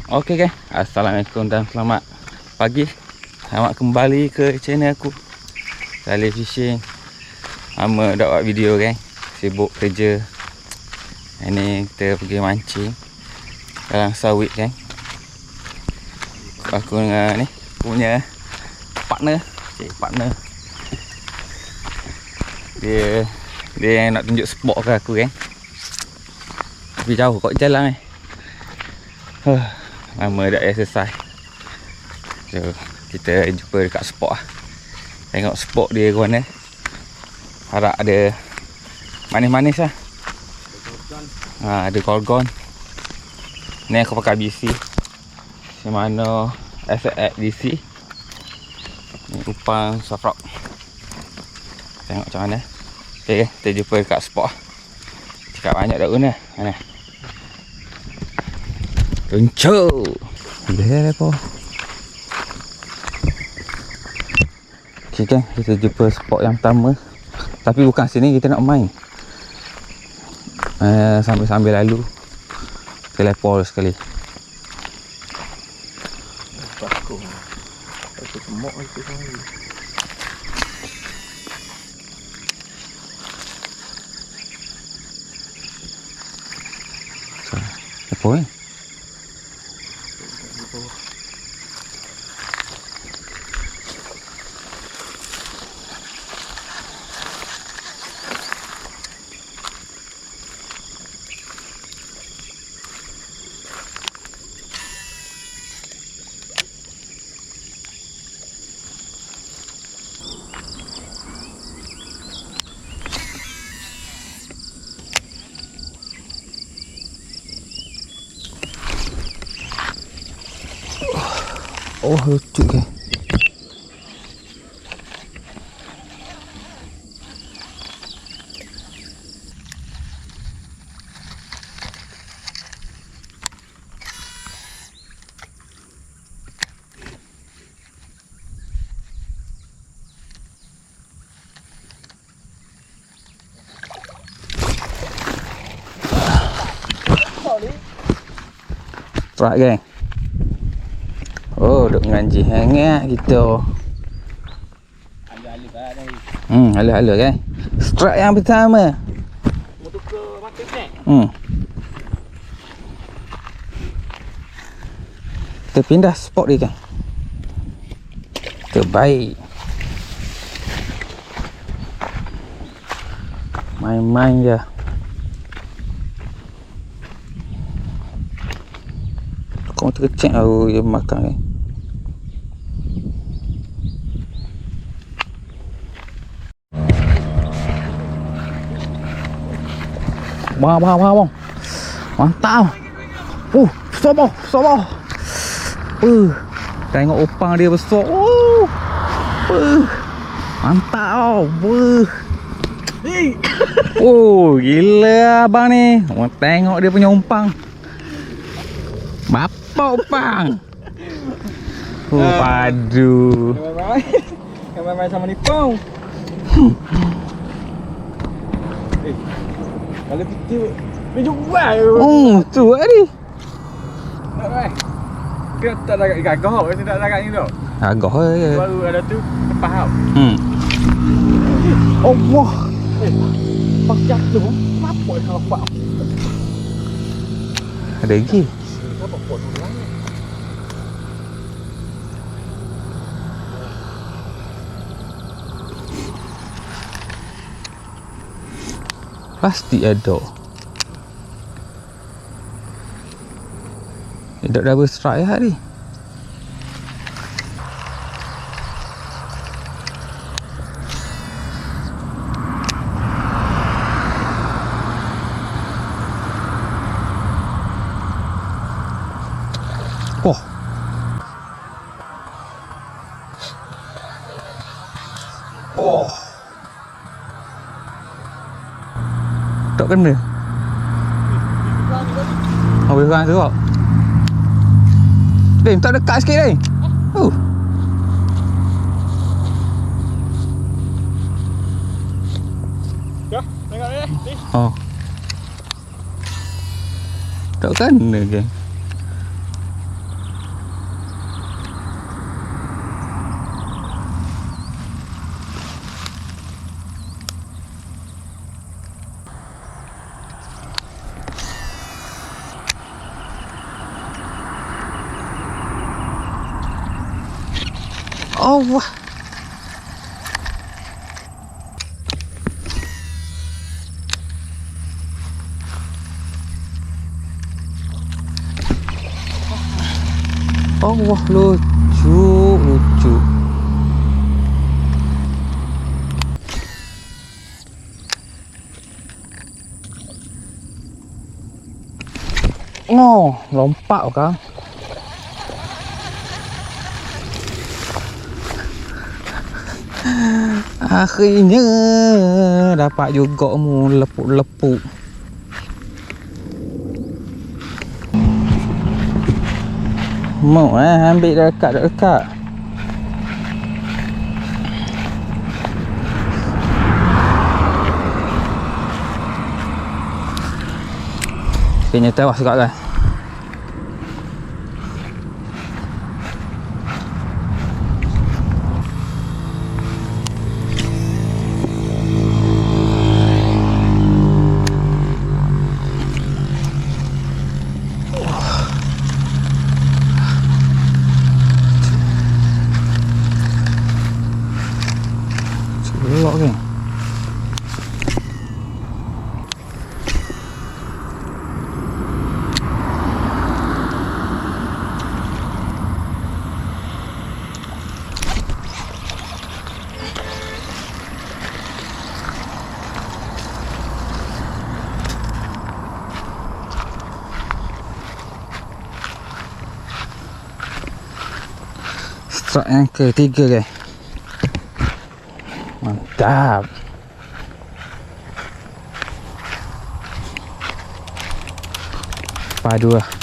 Okey guys, Assalamualaikum dan selamat pagi. Selamat kembali ke channel aku, Saleh Fishing. Lama tak buat video kan, sibuk kerja. Ini kita pergi mancing dalam sawit kan. Aku dengan ni punya partner, partner. Dia yang nak tunjuk spot ke aku kan. Tapi jauh kot jalan lama dah exercise. So kita jumpa dekat spot lah. Tengok spot dia ke mana. Harap ada manis-manis lah. Ada gorgon. Ni aku pakai BC Shimano SX DC. Ni upang soft rock. Tengok macam mana. Okay, kita jumpa dekat spot lah. Cakap banyak dah guna. Mana? Tuncuk. Dia apa? Okay kan, kita jumpa spot yang pertama. Tapi bukan sini kita nak main. Sambil-sambil lalu kita lepol sekali. Bakung. Aku semok itu sekali. Apa ni? Oh, lucu ke? Strike geng. Oh, duk ngaji hangat gitu. Hala-hala kan. Strike yang pertama. Mau tukar makan snack? Kita pindah spot dia kan. Terbaik. Main-main je. Kau terkecek aku dia makan kan. Bang. Mantap. Besar. Tengok upang dia besar. Mantap. Gila abang ni. Tengok dia punya umpang. Bapak upang. Padu. Main sama ni pau. Kalau kita jual. Tu tadi. Nak mai. Kita tak ada gagah ke tidak ada ni tu. Agak je. Baru ada tu lepas tau. Allah. Pak jatuh. Apa yang apa? Ada lagi. Apa pot orang ni? Pasti ada. Dia dah berstrike hari. Tak kena. Habis kurang tu kok. Tak dekat sikit ni. Ya, tengok ni. Tak kena ke? Wah. Wah, lucu. Oh, lompat kan. Akhirnya dapat juga mu lepuk-lepuk. Mau ambil dekat. Kayaknya tewas juga kan. Celok kan. Strike yang ketiga guys. Mantap. Padu lah.